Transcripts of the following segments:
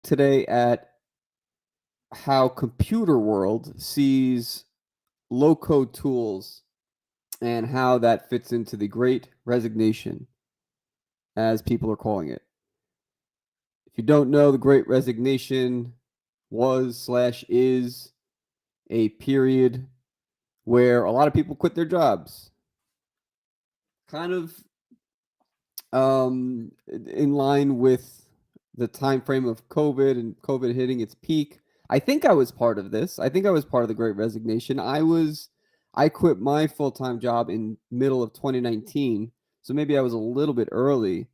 today at how computer world sees low code tools and how that fits into the great resignation, as people are calling it. If you don't know, the great resignation was slash is a period where a lot of people quit their jobs, kind of in line with the time frame of COVID and COVID hitting its peak. I think I was part of this. I think I was part of the great resignation. I quit my full-time job in middle of 2019. So maybe I was a little bit early,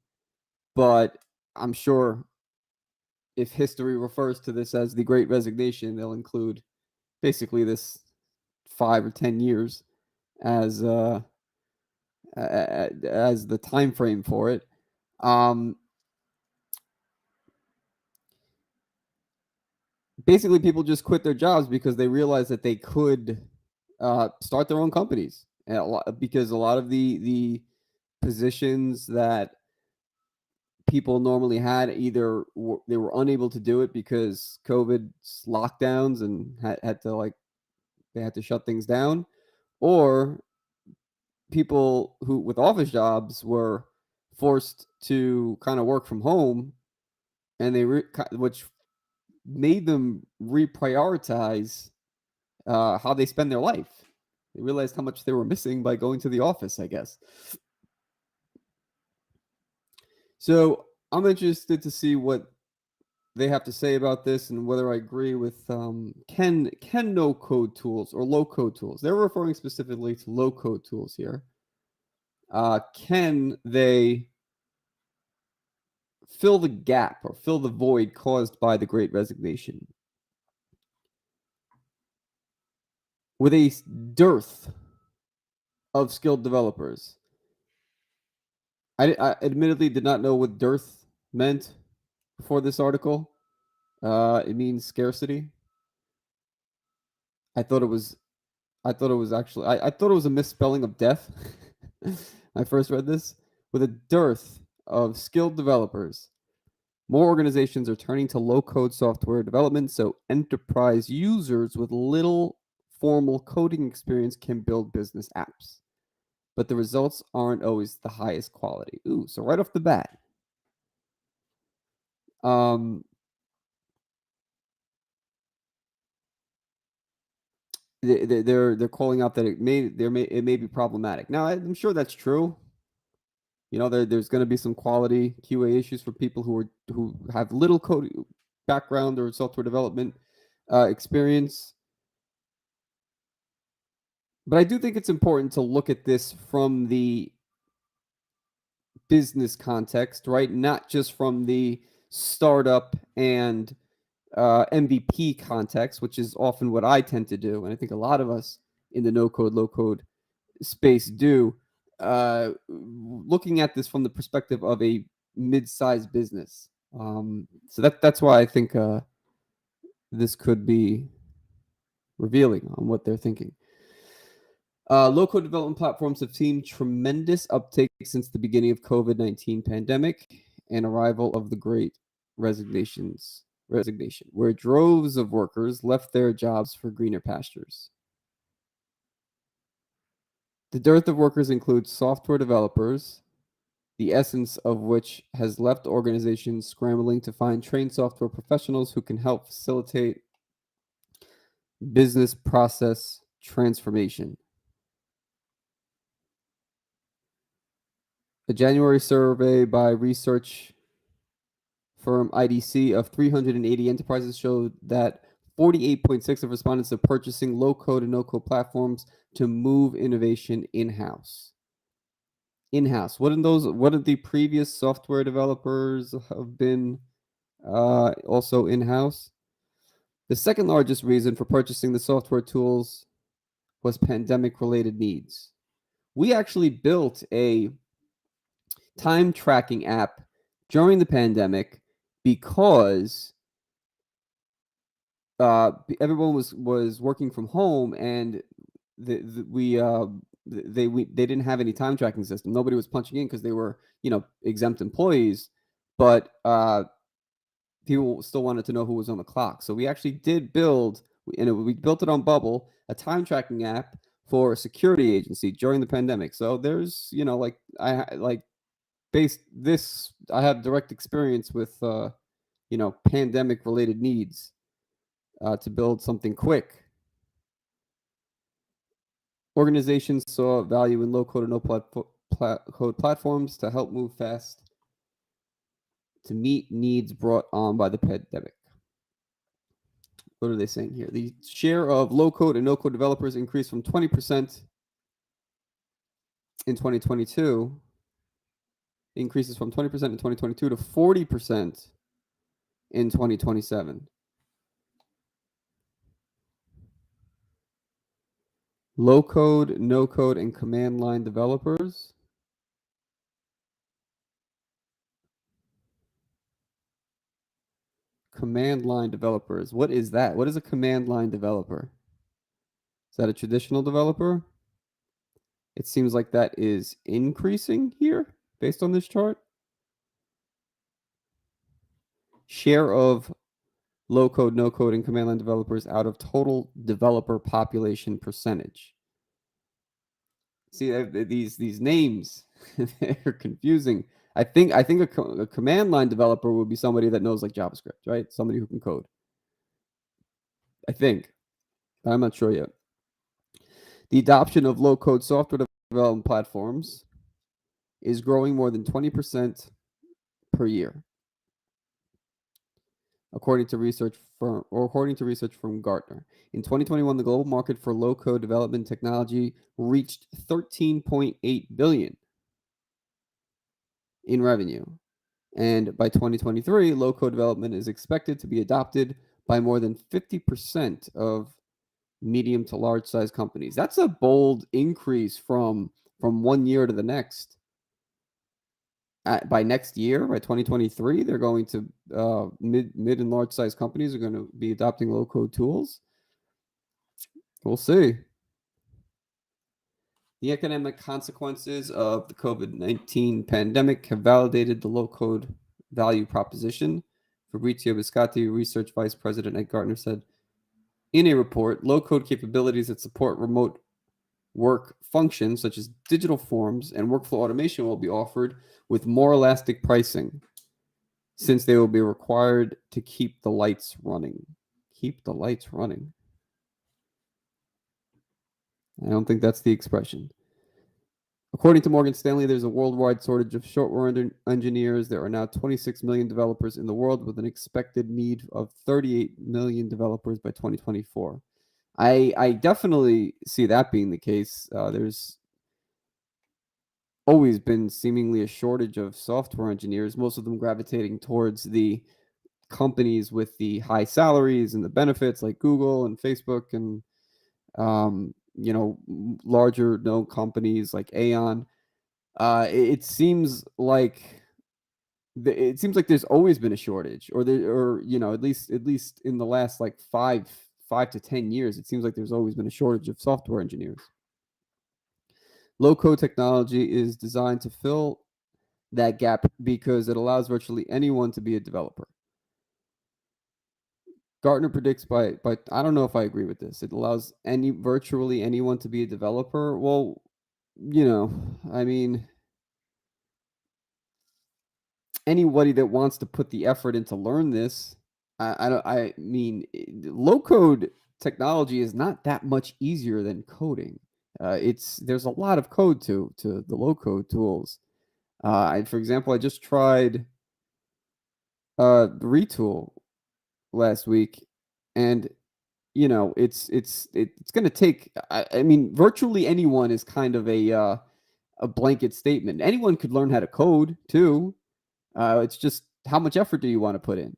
but I'm sure if history refers to this as the great resignation, they'll include basically this 5 or 10 years as as the time frame for it. Um, Basically, people just quit their jobs because they realized that they could start their own companies, and because a lot of the positions that people normally had either they were unable to do it because COVID lockdowns and had to they had to shut things down, or people who with office jobs were forced to kind of work from home, and which made them reprioritize how they spend their life. They realized how much they were missing by going to the office, I guess. So I'm interested to see what they have to say about this and whether I agree with can no code tools or low code tools. They're referring specifically to low code tools here. Can they fill the gap or fill the void caused by the Great Resignation with a dearth of skilled developers? I admittedly did not know what dearth meant before this article. It means scarcity. I thought it was. I thought it was actually. I thought it was a misspelling of death. I first read this with a dearth of skilled developers. More organizations are turning to low-code software development, so enterprise users with little formal coding experience can build business apps. But the results aren't always the highest quality. Ooh, so right off the bat, um, they're calling out that it may be problematic. Now, I'm sure that's true. You know, there's going to be some quality QA issues for people who have little code background or software development experience. But I do think it's important to look at this from the business context, right? Not just from the startup and MVP context, which is often what I tend to do, and I think a lot of us in the no code, low code space do. Looking at this from the perspective of a mid-sized business, so that's why I think this could be revealing on what they're thinking. Low-code development platforms have seen tremendous uptake since the beginning of COVID-19 pandemic and arrival of the Great Resignation, where droves of workers left their jobs for greener pastures. The dearth of workers includes software developers, the essence of which has left organizations scrambling to find trained software professionals who can help facilitate business process transformation. A January survey by research firm IDC of 380 enterprises showed that 48.6 of respondents are purchasing low-code and no-code platforms to move innovation in-house. In-house. Wouldn't the previous software developers have been also in-house? The second largest reason for purchasing the software tools was pandemic-related needs. We actually built a time tracking app during the pandemic because everyone was working from home, and they didn't have any time tracking system. Nobody was punching in because they were exempt employees, but people still wanted to know who was on the clock. So we actually did build, and we built it on Bubble, a time tracking app for a security agency during the pandemic. So there's, like I have direct experience with, pandemic related needs to build something quick. Organizations saw value in low code and no code platforms to help move fast to meet needs brought on by the pandemic. What are they saying here? The share of low code and no code developers increased from 20% in 2022, increases from 20% in 2022 to 40% in 2027. Low code, no code, and command line developers. Command line developers. What is that? What is a command line developer? Is that a traditional developer? It seems like that is increasing here based on this chart. Share of low code, no code, and command line developers out of total developer population percentage. See, these names, they're confusing. I think a command line developer would be somebody that knows like JavaScript, right? Somebody who can code. I think. I'm not sure yet. The adoption of low code software development platforms is growing more than 20% per year, according to research from Gartner. In 2021, the global market for low code development technology reached $13.8 billion in revenue. And by 2023, low code development is expected to be adopted by more than 50% of medium to large size companies. That's a bold increase from 1 year to the next. By next year, by 2023, they're going to mid and large size companies are going to be adopting low code tools. We'll see. The economic consequences of the COVID-19 pandemic have validated the low code value proposition. Fabrizio Biscotti, research vice president at Gartner, said in a report, low code capabilities that support remote work functions such as digital forms and workflow automation will be offered with more elastic pricing, since they will be required to keep the lights running. Keep the lights running. I don't think that's the expression. According to Morgan Stanley, there's a worldwide shortage of software engineers. There are now 26 million developers in the world, with an expected need of 38 million developers by 2024. I definitely see that being the case. There's always been seemingly a shortage of software engineers, most of them gravitating towards the companies with the high salaries and the benefits like Google and Facebook and larger known companies like Aon. It seems like there's always been a shortage, or at least in the last like 5 to 10 years, it seems like there's always been a shortage of software engineers. Low code technology is designed to fill that gap because it allows virtually anyone to be a developer. Gartner predicts by I don't know if I agree with this. It allows virtually anyone to be a developer. Well, I mean, anybody that wants to put the effort in to learn this, I mean, low code technology is not that much easier than coding. There's a lot of code to the low code tools. For example, I just tried Retool last week, and it's going to take. I mean, virtually anyone is kind of a blanket statement. Anyone could learn how to code too. It's just how much effort do you want to put in?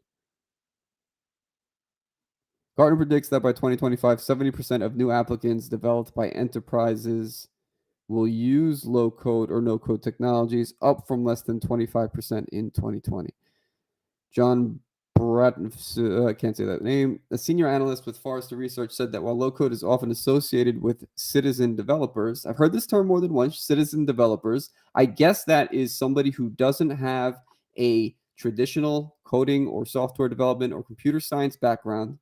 Gartner predicts that by 2025, 70% of new applicants developed by enterprises will use low code or no code technologies, up from less than 25% in 2020. John Bratton, I can't say that name, a senior analyst with Forrester Research, said that while low code is often associated with citizen developers, I've heard this term more than once, citizen developers. I guess that is somebody who doesn't have a traditional coding or software development or computer science background.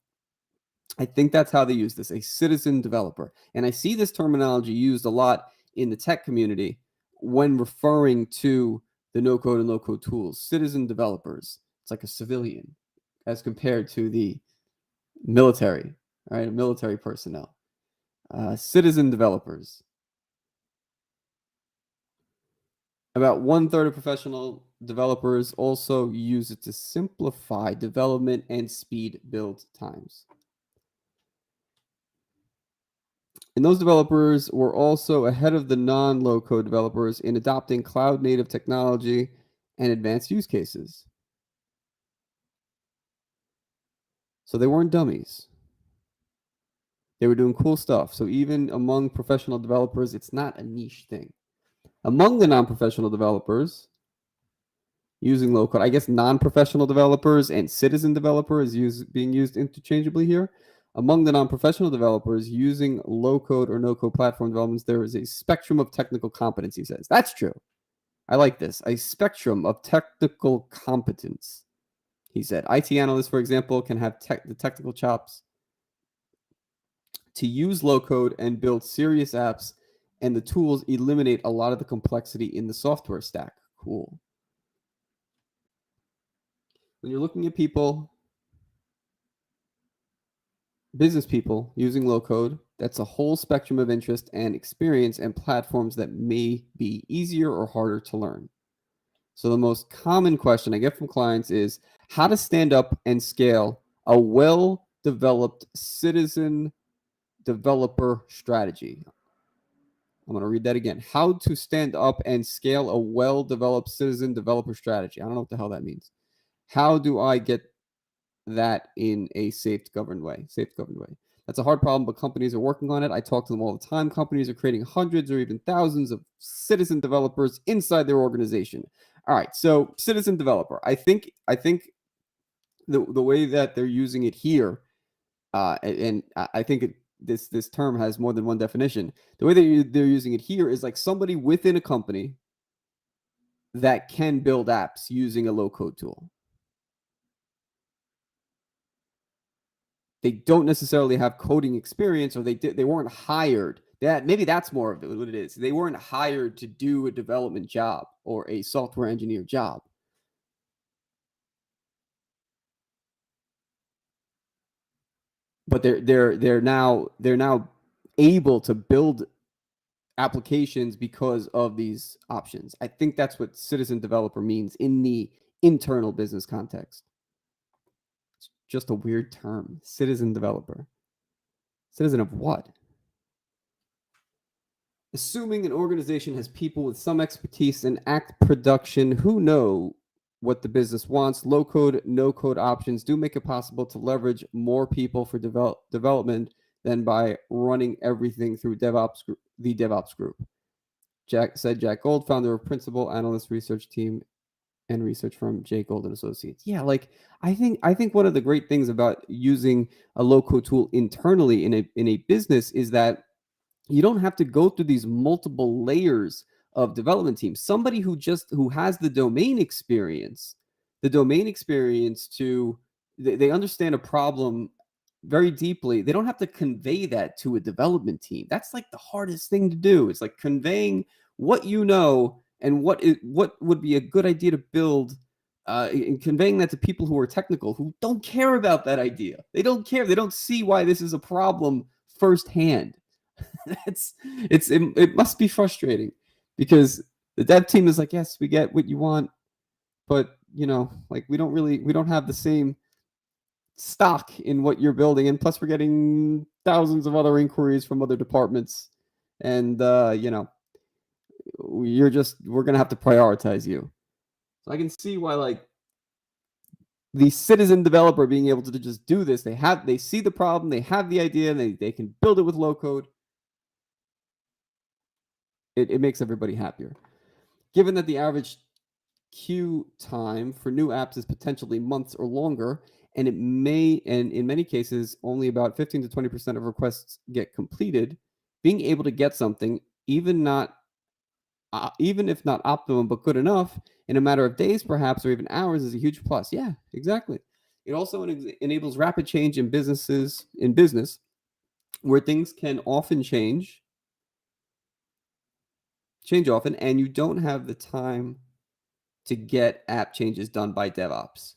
I think that's how they use this, a citizen developer. And I see this terminology used a lot in the tech community when referring to the no code and low code tools. Citizen developers. It's like a civilian as compared to the military, right? Military personnel. Citizen developers. About 1/3 of professional developers also use it to simplify development and speed build times. And those developers were also ahead of the non-low code developers in adopting cloud native technology and advanced use cases. So they weren't dummies. They were doing cool stuff. So even among professional developers, it's not a niche thing. Among the non-professional developers using low code, I guess non-professional developers and citizen developers being used interchangeably here. Among the non-professional developers using low-code or no-code platform developments, there is a spectrum of technical competence, he says. That's true. I like this. A spectrum of technical competence, he said. IT analysts, for example, can have the technical chops to use low-code and build serious apps, and the tools eliminate a lot of the complexity in the software stack. Cool. When you're looking at people, business people using low code, that's a whole spectrum of interest and experience and platforms that may be easier or harder to learn. So the most common question I get from clients is how to stand up and scale a well-developed citizen developer strategy. I'm going to read that again. How to stand up and scale a well-developed citizen developer strategy. I don't know what the hell that means. How do I get that in a safe, governed way? That's a hard problem, but companies are working on it. I talk to them all the time. Companies are creating hundreds or even thousands of citizen developers inside their organization. All right, so citizen developer. I think the way that they're using it here, and I think this term has more than one definition. The way that they're using it here is like somebody within a company that can build apps using a low-code tool. They don't necessarily have coding experience, or they weren't hired. Maybe that's more of what it is. They weren't hired to do a development job or a software engineer job. But they're now able to build applications because of these options. I think that's what citizen developer means in the internal business context. It's just a weird term. Citizen developer. Citizen of what? Assuming an organization has people with some expertise in app production who know what the business wants, low code, no code options do make it possible to leverage more people for development than by running everything through the DevOps group. Jack Gold, founder of Principal Analyst Research Team and research firm J. Gold and Associates. Yeah, like I think one of the great things about using a low code tool internally in a business is that you don't have to go through these multiple layers of development teams. Somebody who has the domain experience to they understand a problem very deeply. They don't have to convey that to a development team. That's like the hardest thing to do. It's like conveying what you know and what would be a good idea to build, and conveying that to people who are technical, who don't care about that idea. They don't care. They don't see why this is a problem firsthand. It must be frustrating because the dev team is like, yes, we get what you want, but like we don't have the same stock in what you're building, and plus we're getting thousands of other inquiries from other departments, and we're gonna have to prioritize you. So I can see why, like, the citizen developer being able to just do this, they see the problem, they have the idea, and they can build it with low code. It makes everybody happier. Given that the average queue time for new apps is potentially months or longer, and in many cases, only about 15 to 20% of requests get completed, being able to get something, even not even if not optimum, but good enough in a matter of days, perhaps, or even hours, is a huge plus. Yeah, exactly. It also enables rapid change in business, where things can often change often, and you don't have the time to get app changes done by DevOps.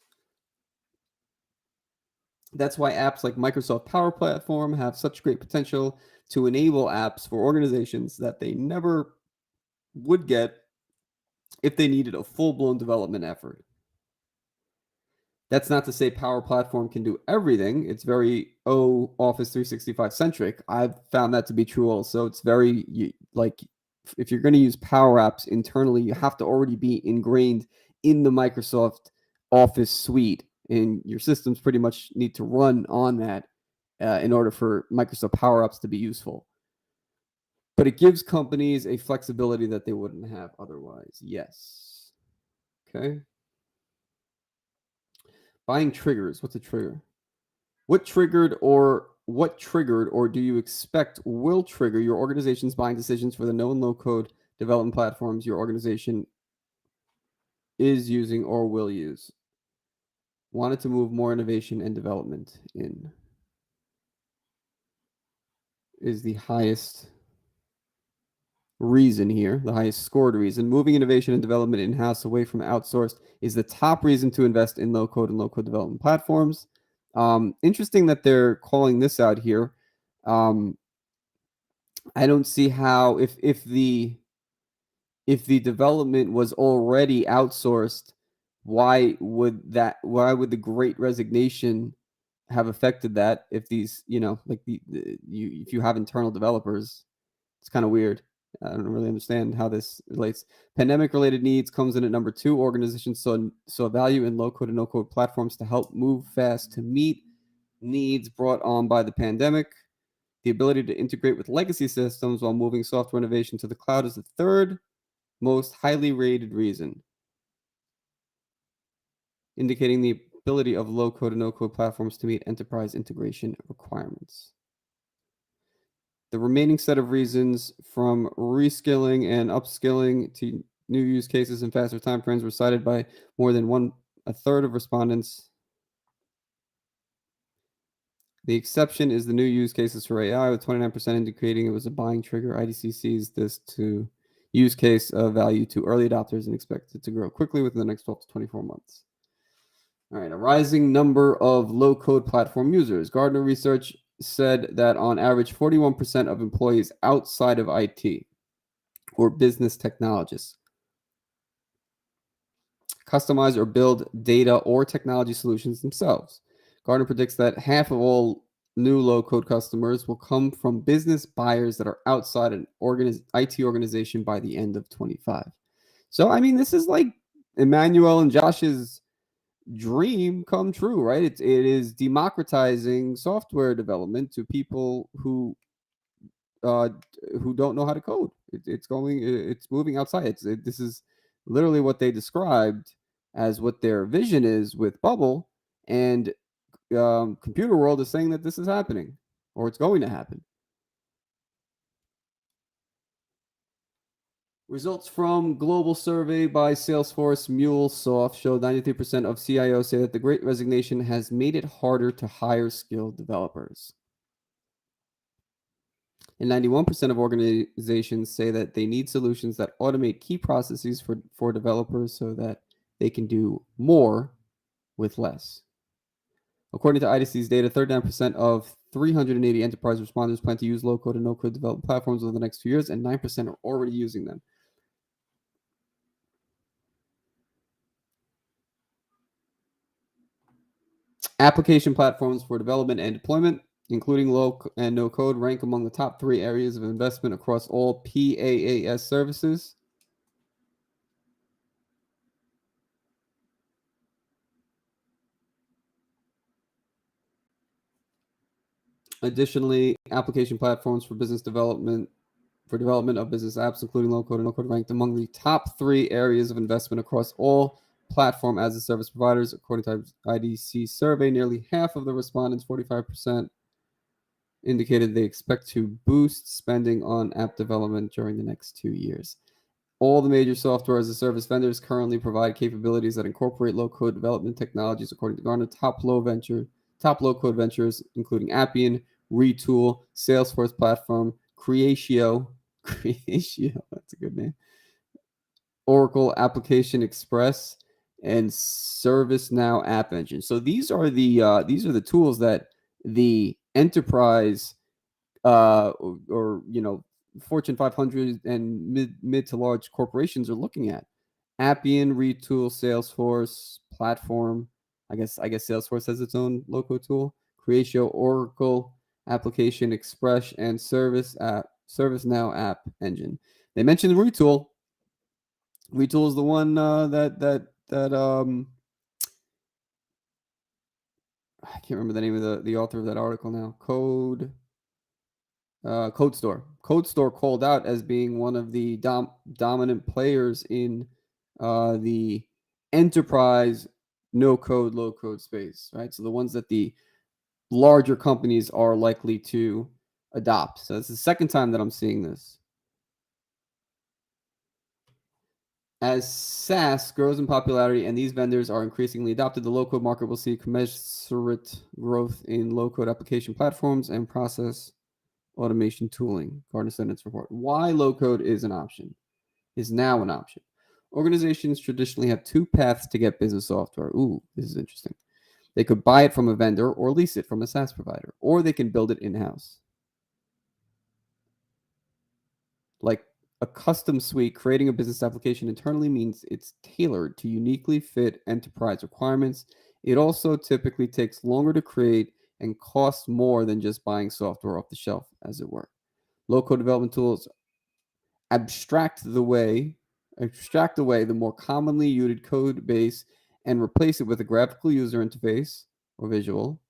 That's why apps like Microsoft Power Platform have such great potential to enable apps for organizations that they never would get if they needed a full-blown development effort. That's not to say Power Platform can do everything. It's very Office 365 centric. I've found that to be true also. It's very like if you're going to use Power Apps internally, you have to already be ingrained in the Microsoft Office suite, and your systems pretty much need to run on that in order for Microsoft Power Apps to be useful. But it gives companies a flexibility that they wouldn't have otherwise. Yes. Okay. Buying triggers. What's a trigger? What triggered or do you expect will trigger your organization's buying decisions for the no and low code development platforms your organization is using or will use? Wanted to move more innovation and development in is the highest reason here, the highest scored reason. Moving innovation and development in-house away from outsourced is the top reason to invest in low code and low code development platforms. Interesting that they're calling this out here. I don't see how if the development was already outsourced, why would the great resignation have affected that if these, like if you have internal developers, it's kind of weird. I don't really understand how this relates. Pandemic related needs comes in at number 2. Organizations saw value in low code and no code platforms to help move fast to meet needs brought on by the pandemic. The ability to integrate with legacy systems while moving software innovation to the cloud is the third most highly rated reason, indicating the ability of low code and no code platforms to meet enterprise integration requirements. The remaining set of reasons, from reskilling and upskilling to new use cases and faster timeframes, were cited by more than a third of respondents. The exception is the new use cases for AI, with 29% indicating it was a buying trigger. IDC sees this to use case of value to early adopters and expects it to grow quickly within the next 12 to 24 months. All right, a rising number of low-code platform users. Gartner research said that on average, 41% of employees outside of IT or business technologists customize or build data or technology solutions themselves. Gartner predicts that half of all new low-code customers will come from business buyers that are outside an IT organization by the end of 25. So, I mean, this is like Emmanuel and Josh's dream come true, right? It is democratizing software development to people who don't know how to code. It's moving outside. This is literally what they described as what their vision is with Bubble, and Computer World is saying that this is happening or it's going to happen. Results from global survey by Salesforce MuleSoft show 93% of CIOs say that the Great Resignation has made it harder to hire skilled developers. And 91% of organizations say that they need solutions that automate key processes for developers so that they can do more with less. According to IDC's data, 39% of 380 enterprise respondents plan to use low-code and no-code development platforms over the next 2 years, and 9% are already using them. Application platforms for development and deployment, including low and no code, rank among the top 3 areas of investment across all PaaS services. Additionally, application platforms for development of business apps, including low code and no code, ranked among the top 3 areas of investment across all platform as a service providers. According to IDC survey, nearly half of the respondents, 45%, indicated they expect to boost spending on app development during the next 2 years. All the major software as a service vendors currently provide capabilities that incorporate low-code development technologies, according to Gartner. Top low-code ventures, including Appian, Retool, Salesforce Platform, Creatio, that's a good name, Oracle Application Express, and ServiceNow App Engine. So these are the tools that the enterprise or Fortune 500 and mid to large corporations are looking at. Appian, Retool, Salesforce Platform. I guess Salesforce has its own low-code tool. Creatio, Oracle Application Express, and ServiceNow App Engine. They mentioned Retool. Retool is the one that I can't remember the name of the author of that article now. Code Store. Code Store called out as being one of the dominant players in the enterprise no-code, low-code space, right? So the ones that the larger companies are likely to adopt. So it's the second time that I'm seeing this. As SaaS grows in popularity and these vendors are increasingly adopted, the low-code market will see commensurate growth in low-code application platforms and process automation tooling. Gartner said in its report. Why low-code is now an option. Organizations traditionally have two paths to get business software. Ooh, this is interesting. They could buy it from a vendor or lease it from a SaaS provider, or they can build it in-house. Like a custom suite, creating a business application internally means it's tailored to uniquely fit enterprise requirements. It also typically takes longer to create and costs more than just buying software off the shelf, as it were. Low-code development tools abstract away the more commonly used code base and replace it with a graphical user interface or visual.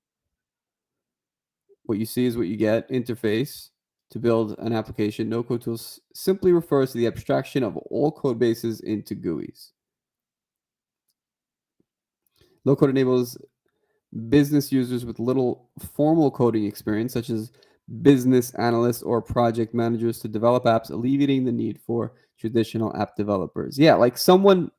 What you see is what you get interface to build an application. No-code tools simply refers to the abstraction of all code bases into GUIs. Low-code enables business users with little formal coding experience, such as business analysts or project managers, to develop apps, alleviating the need for traditional app developers. Yeah, like someone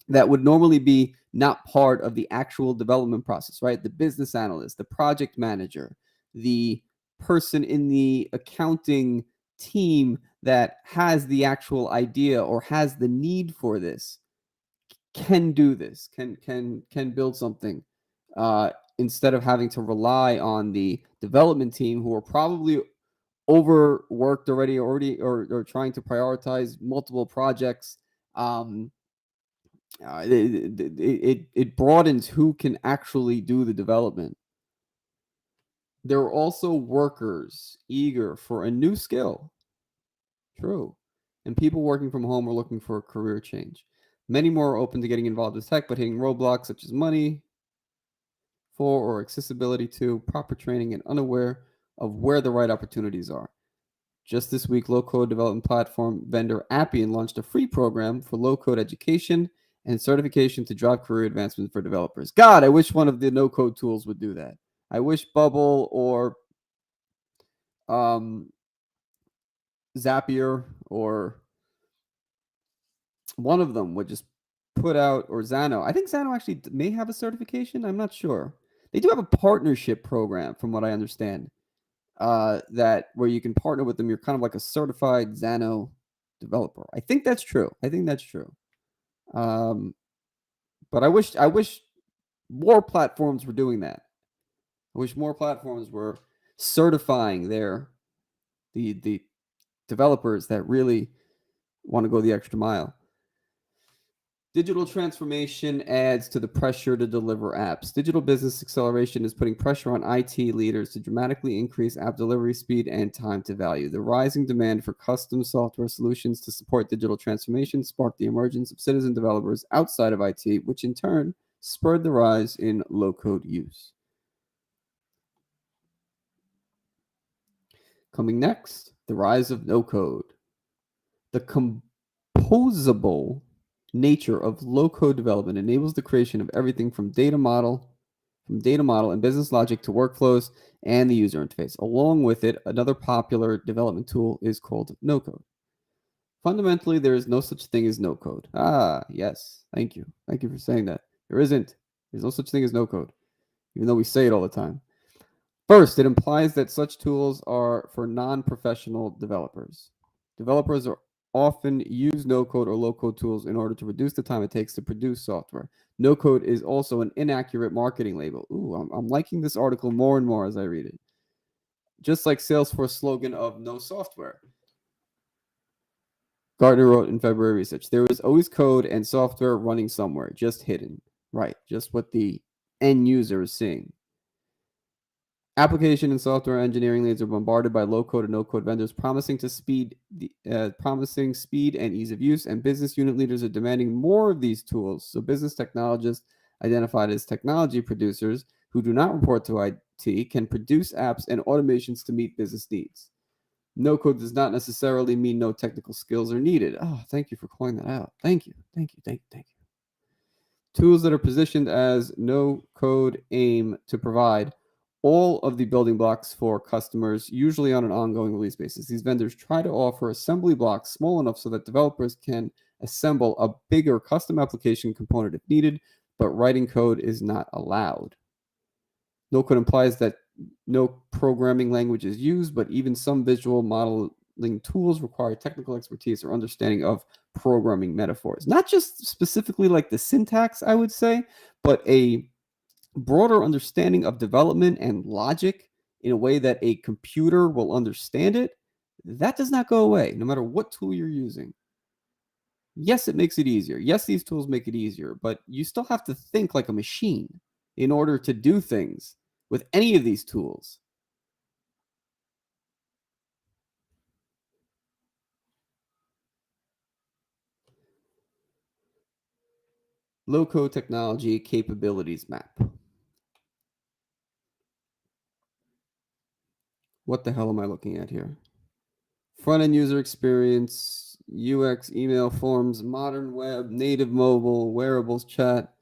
that would normally be not part of the actual development process, right? The business analyst, the project manager, the person in the accounting team that has the actual idea or has the need for this can do this, can build something instead of having to rely on the development team, who are probably overworked already or trying to prioritize multiple projects. It broadens who can actually do the development. There are also workers eager for a new skill. True. And people working from home are looking for a career change. Many more are open to getting involved with tech, but hitting roadblocks such as money for or accessibility to, proper training, and unaware of where the right opportunities are. Just this week, low-code development platform vendor Appian launched a free program for low-code education and certification to drive career advancement for developers. God, I wish one of the no-code tools would do that. I wish Bubble or Zapier or one of them would just put out, or Xano. I think Xano actually may have a certification. I'm not sure. They do have a partnership program, from what I understand, that where you can partner with them. You're kind of like a certified Xano developer. I think that's true. But I wish more platforms were doing that. I wish more platforms were certifying the developers that really want to go the extra mile. Digital transformation adds to the pressure to deliver apps. Digital business acceleration is putting pressure on IT leaders to dramatically increase app delivery speed and time to value. The rising demand for custom software solutions to support digital transformation sparked the emergence of citizen developers outside of IT, which in turn spurred the rise in low-code use. Coming next, the rise of no-code. The composable nature of low-code development enables the creation of everything from data model and business logic to workflows and the user interface. Along with it, another popular development tool is called no-code. Fundamentally, there is no such thing as no code. Ah, yes. Thank you. Thank you for saying that. There isn't. There's no such thing as no code, even though we say it all the time. First, it implies that such tools are for non-professional developers. Developers are often use no-code or low-code tools in order to reduce the time it takes to produce software. No-code is also an inaccurate marketing label. Ooh, I'm liking this article more and more as I read it. Just like Salesforce slogan of no software. Gartner wrote in February research, there is always code and software running somewhere, just hidden. Right, just what the end user is seeing. Application and software engineering leads are bombarded by low-code and no-code vendors promising speed and ease of use, and business unit leaders are demanding more of these tools. So business technologists, identified as technology producers who do not report to IT, can produce apps and automations to meet business needs. No-code does not necessarily mean no technical skills are needed. Oh, thank you for calling that out. Thank you. Tools that are positioned as no-code aim to provide all of the building blocks for customers, usually on an ongoing release basis. These vendors try to offer assembly blocks small enough so that developers can assemble a bigger custom application component if needed, but writing code is not allowed. No code implies that no programming language is used, but even some visual modeling tools require technical expertise or understanding of programming metaphors. Not just specifically like the syntax, I would say, but a broader understanding of development and logic in a way that a computer will understand it. That does not go away, no matter what tool you're using. Yes, it makes it easier. Yes, these tools make it easier, but you still have to think like a machine in order to do things with any of these tools. Low-code technology capabilities map. What the hell am I looking at here? Front-end user experience, UX, email forms, modern web, native mobile, wearables, chat.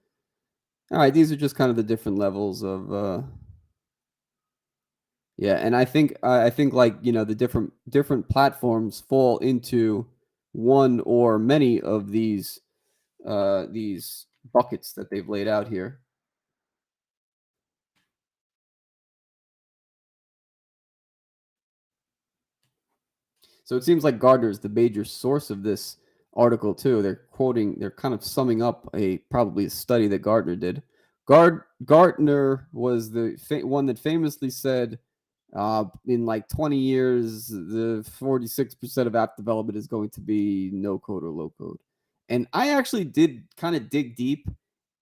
All right, these are just kind of the different levels of yeah, and I think like, the different platforms fall into one or many of these buckets that they've laid out here. So it seems like Gardner is the major source of this article too. They're kind of summing up probably a study that Gardner did. Gartner was the one that famously said, in like 20 years, the 46% of app development is going to be no code or low code. And I actually did kind of dig deep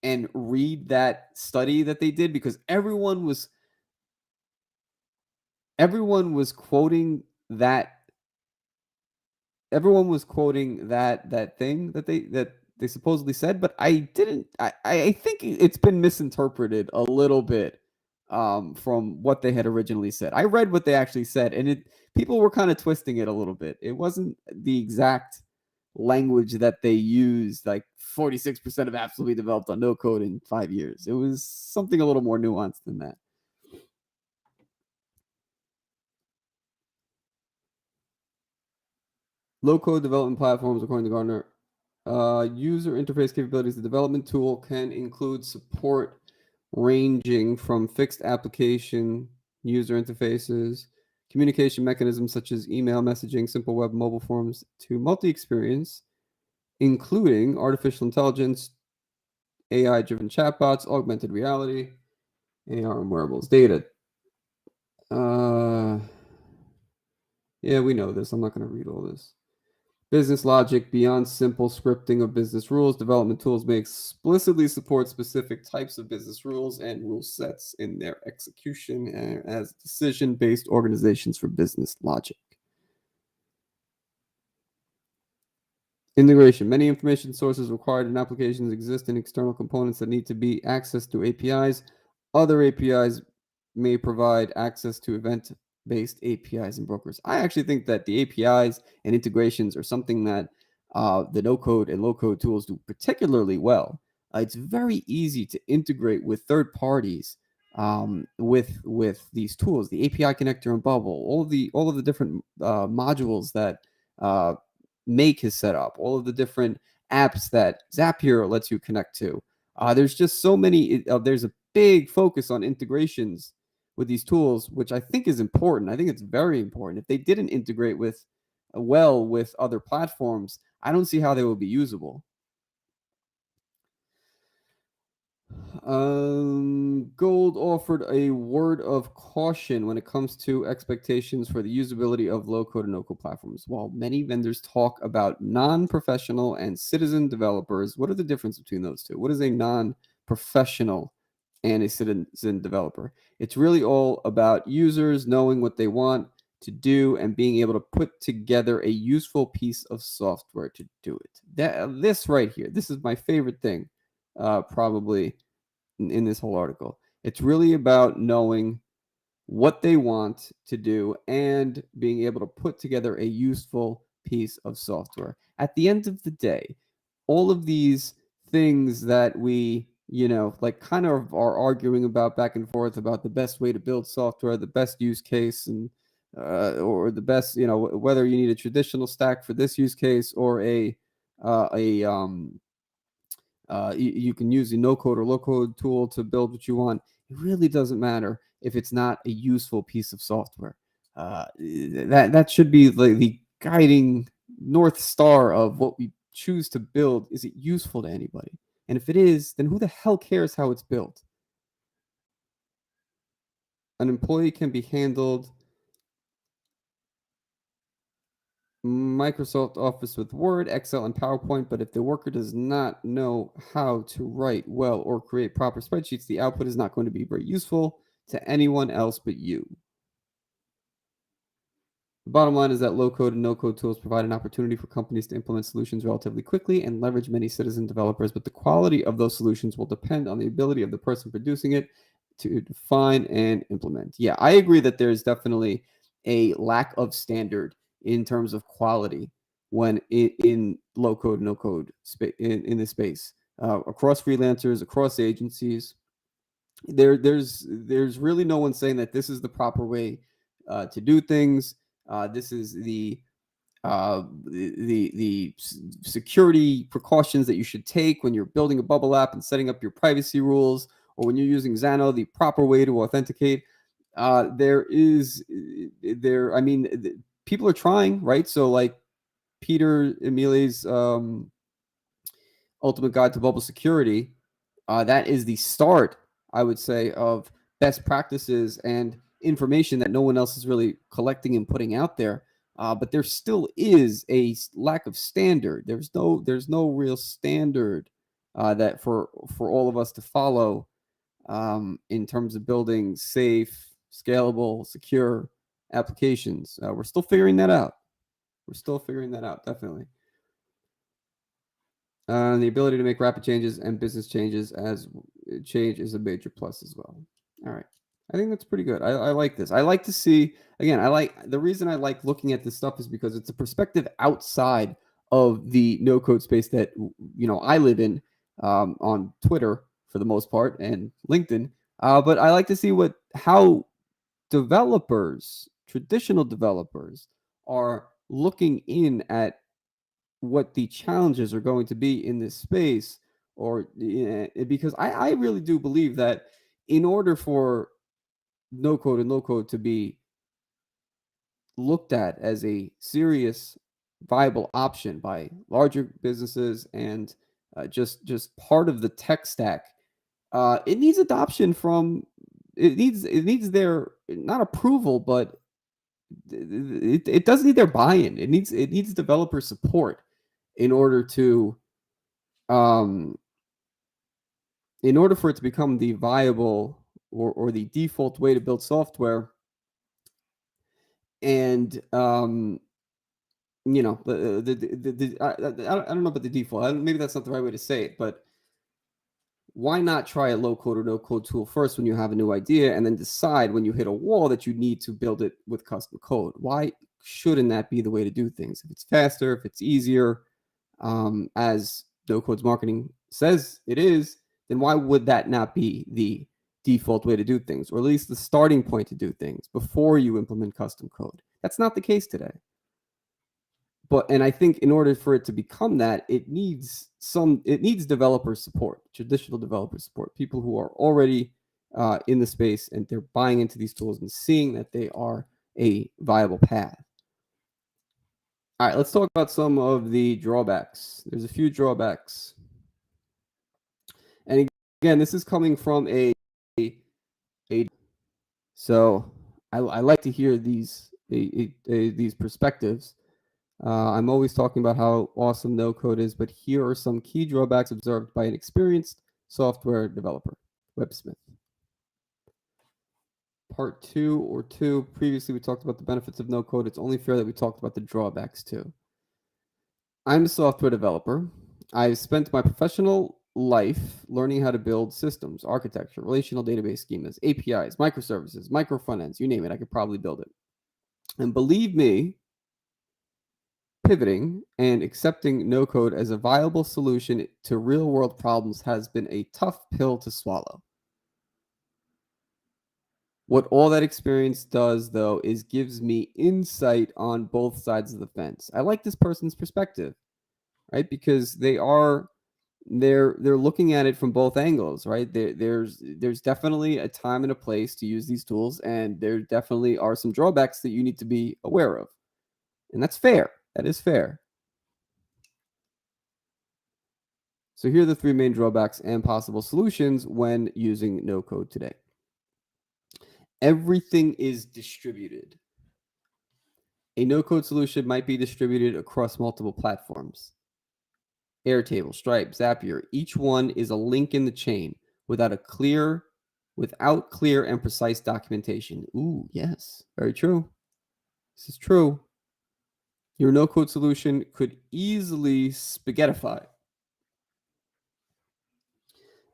and read that study that they did because everyone was quoting that that thing that they supposedly said, but I didn't. I think it's been misinterpreted a little bit from what they had originally said. I read what they actually said, and people were kind of twisting it a little bit. It wasn't the exact language that they used. Like 46% of apps will be developed on no code in 5 years. It was something a little more nuanced than that. Low code development platforms, according to Gartner, user interface capabilities. The development tool can include support ranging from fixed application user interfaces, communication mechanisms such as email messaging, simple web mobile forms, to multi experience, including artificial intelligence, AI driven chatbots, augmented reality, AR and wearables, data. Uh, yeah, we know this. I'm not going to read all this. Business logic beyond simple scripting of business rules. Development tools may explicitly support specific types of business rules and rule sets in their execution as decision-based organizations for business logic. Integration. Many information sources required in applications exist in external components that need to be accessed through APIs. Other APIs may provide access to event-based APIs and brokers. I actually think that the APIs and integrations are something that the no-code and low-code tools do particularly well. It's very easy to integrate with third parties with these tools, the API connector and Bubble, all of the different modules that Make has set up, all of the different apps that Zapier lets you connect to. There's just so many. There's a big focus on integrations with these tools, which I think is important. I think it's very important. If they didn't integrate well with other platforms, I don't see how they would be usable. Gold offered a word of caution when it comes to expectations for the usability of low code and no code platforms. While many vendors talk about non professional and citizen developers, what are the difference between those two? What is a non professional and a citizen developer? It's really all about users knowing what they want to do and being able to put together a useful piece of software to do it. This right here, this is my favorite thing, probably in this whole article. It's really about knowing what they want to do and being able to put together a useful piece of software. At the end of the day, all of these things that we, like kind of are arguing about back and forth about the best way to build software, the best use case, and or the best, whether you need a traditional stack for this use case or you can use a no code or low code tool to build what you want. It really doesn't matter if it's not a useful piece of software. That should be the guiding north star of what we choose to build. Is it useful to anybody? And if it is, then who the hell cares how it's built? An employee can be handled Microsoft Office with Word, Excel, and PowerPoint, but if the worker does not know how to write well or create proper spreadsheets, the output is not going to be very useful to anyone else but you. The bottom line is that low code and no code tools provide an opportunity for companies to implement solutions relatively quickly and leverage many citizen developers, but the quality of those solutions will depend on the ability of the person producing it to define and implement. Yeah, I agree that there's definitely a lack of standard in terms of quality when in low code, no code in this space, across freelancers, across agencies. There's really no one saying that this is the proper way to do things. This is the security precautions that you should take when you're building a bubble app and setting up your privacy rules, or when you're using Xano, the proper way to authenticate. I mean, people are trying, right? So like Peter Emile's Ultimate Guide to Bubble Security, that is the start, I would say, of best practices and information that no one else is really collecting and putting out there. But there still is a lack of standard. There's no real standard that for all of us to follow in terms of building safe, scalable, secure applications. We're still figuring that out. Definitely. The ability to make rapid changes and business changes as change is a major plus as well. All right. I think that's pretty good. I like this. I like to see, again, the reason I like looking at this stuff is because it's a perspective outside of the no code space that, I live in on Twitter for the most part and LinkedIn. But I like to see how traditional developers are looking in at what the challenges are going to be in this space, or because I really do believe that in order for no code and low code to be looked at as a serious viable option by larger businesses and just part of the tech stack, it needs adoption from it needs their not approval, but it does need their buy-in. It needs developer support in order to um in order for it to become the viable or the default way to build software. And I don't know about the default. Maybe that's not the right way to say it, but why not try a low code or no code tool first when you have a new idea, and then decide when you hit a wall that you need to build it with custom code? Why shouldn't that be the way to do things? If it's faster, if it's easier, as no code's marketing says it is, then why would that not be the default way to do things, or at least the starting point to do things before you implement custom code? That's not the case today. and I think in order for it to become that, it needs developer support, traditional developer support, people who are already in the space and they're buying into these tools and seeing that they are a viable path. All right, let's talk about some of the drawbacks. There's a few drawbacks. And again, this is coming from a so I like to hear these perspectives. I'm always talking about how awesome no code is, but here are some key drawbacks observed by an experienced software developer, WebSmith. Part 2 or 2. Previously, we talked about the benefits of no code. It's only fair that we talked about the drawbacks too. I'm a software developer. I've spent my professional life learning how to build systems, architecture, relational database schemas, APIs, microservices, micro front ends, you name it. I could probably build it. And believe me, pivoting and accepting no code as a viable solution to real world problems has been a tough pill to swallow. What all that experience does, though, is gives me insight on both sides of the fence. I like this person's perspective, right? Because they're looking at it from both angles, right? There's definitely a time and a place to use these tools, and there definitely are some drawbacks that you need to be aware of, and that's fair. That is fair. So here are the 3 main drawbacks and possible solutions when using no code today. Everything is distributed. A no-code solution might be distributed across multiple platforms. Airtable, Stripe, Zapier, each one is a link in the chain without clear and precise documentation. Ooh, yes, very true. This is true. Your no-code solution could easily spaghettify.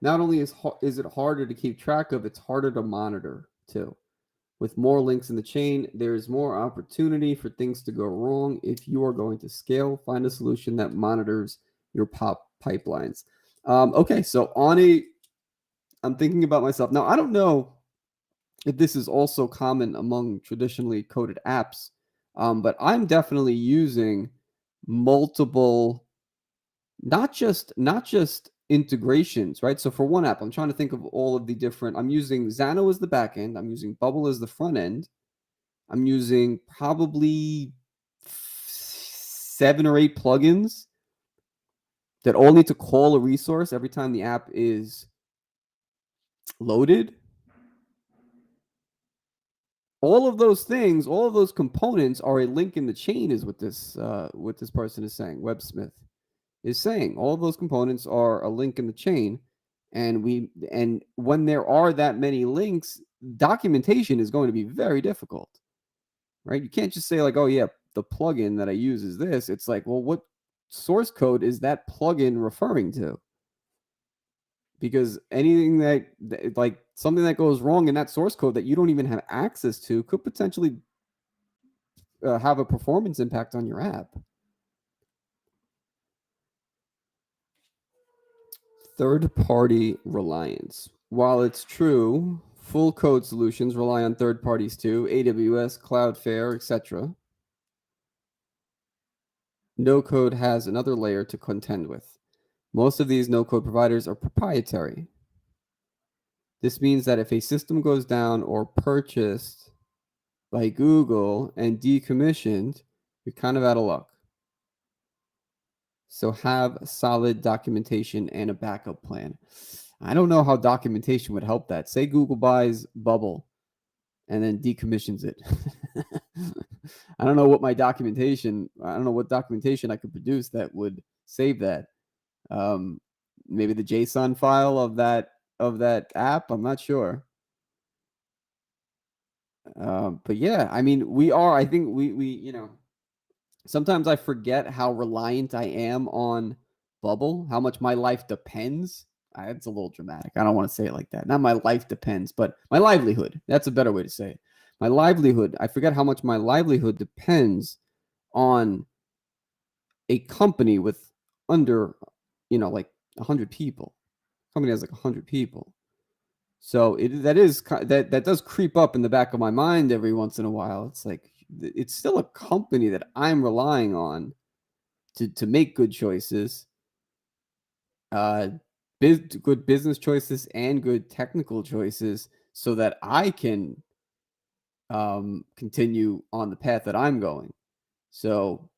Not only is it harder to keep track of, it's harder to monitor too. With more links in the chain, there is more opportunity for things to go wrong. If you are going to scale, find a solution that monitors your pipelines. Okay, so I'm thinking about myself. Now, I don't know if this is also common among traditionally coded apps, but I'm definitely using multiple, not just integrations, right? So for one app, I'm trying to think of all of the different. I'm using Xano as the back end. I'm using Bubble as the front end. I'm using probably 7 or 8 plugins that all need to call a resource every time the app is loaded. All of those things, all of those components are a link in the chain, is what this person is saying. WebSmith is saying all of those components are a link in the chain, and when there are that many links, documentation is going to be very difficult, right? You can't just say like, oh yeah, the plugin that I use is this. It's like, well, what source code is that plugin referring to? Because anything that like something that goes wrong in that source code that you don't even have access to could potentially have a performance impact on your app. Third-party reliance. While it's true, full code solutions rely on third parties too, AWS, Cloudflare, etc. No code has another layer to contend with. Most of these no code providers are proprietary. This means that if a system goes down or purchased by Google and decommissioned, you're kind of out of luck. So have solid documentation and a backup plan. I don't know how documentation would help that. Say Google buys Bubble and then decommissions it. I don't know what documentation I could produce that would save that. Maybe the JSON file of that app. I'm not sure. But yeah, I mean, I think we sometimes I forget how reliant I am on Bubble, how much my life depends. It's a little dramatic. I don't want to say it like that. Not my life depends, but my livelihood. That's a better way to say it. My livelihood. I forget how much my livelihood depends on a company with under, like 100 people. Company has like 100 people. So that does creep up in the back of my mind every once in a while. It's like it's still a company that I'm relying on to make good choices, uh, good business choices and good technical choices, so that I can continue on the path that I'm going. So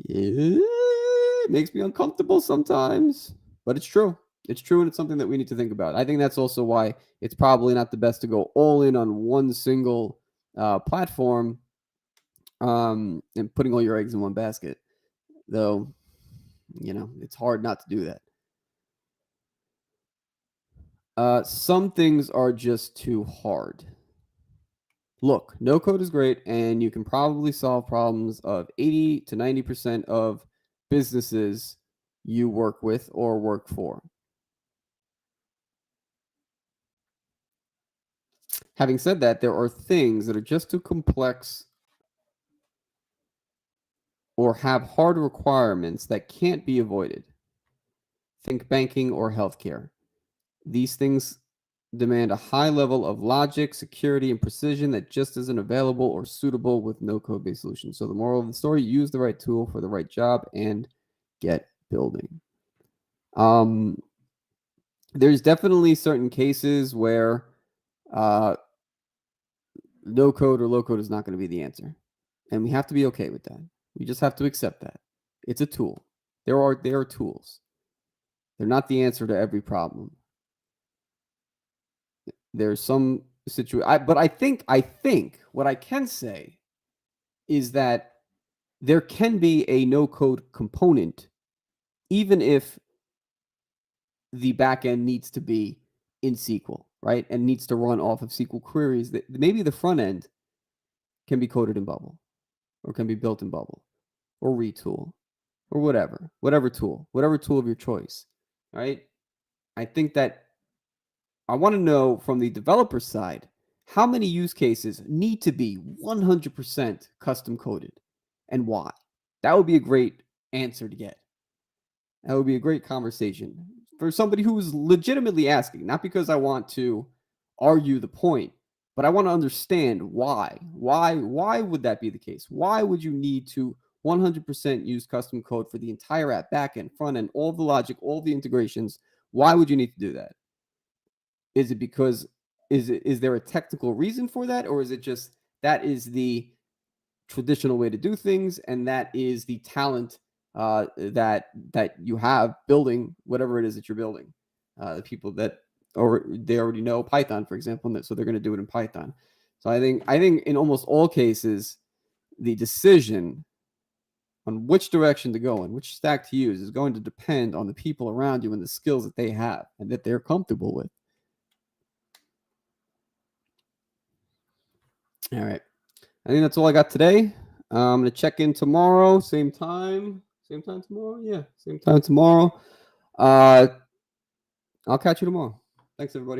yeah, it makes me uncomfortable sometimes, but it's true. It's true, and it's something that we need to think about. I think that's also why it's probably not the best to go all in on one single platform, and putting all your eggs in one basket. Though, it's hard not to do that. Some things are just too hard. Look, no code is great, and you can probably solve problems of 80 to 90% of businesses you work with or work for. Having said that, there are things that are just too complex or have hard requirements that can't be avoided. Think banking or healthcare. These things demand a high level of logic, security, and precision that just isn't available or suitable with no code-based solutions. So the moral of the story, use the right tool for the right job and get building. There's definitely certain cases where no code or low code is not going to be the answer. And we have to be okay with that. We just have to accept that. It's a tool. There are tools. They're not the answer to every problem. There's some but I think what I can say is that there can be a no code component, even if the backend needs to be in SQL, right? And needs to run off of SQL queries. That maybe the front end can be coded in Bubble, or can be built in Bubble, or Retool, or whatever tool of your choice, right? I think that I want to know from the developer side, how many use cases need to be 100% custom coded and why? That would be a great answer to get. That would be a great conversation for somebody who is legitimately asking, not because I want to argue the point, but I want to understand why. Why would that be the case? Why would you need to 100% use custom code for the entire app, back end, front end, all the logic, all the integrations? Why would you need to do that? Is it because is there a technical reason for that, or is it just that is the traditional way to do things, and that is the talent that you have building whatever it is that you're building? The people that, or they already know Python, for example, so they're going to do it in Python. So I think in almost all cases, the decision on which direction to go and which stack to use is going to depend on the people around you and the skills that they have and that they're comfortable with. All right. I think that's all I got today. I'm going to check in tomorrow, same time. Same time tomorrow? Yeah, same time tomorrow. I'll catch you tomorrow. Thanks, everybody.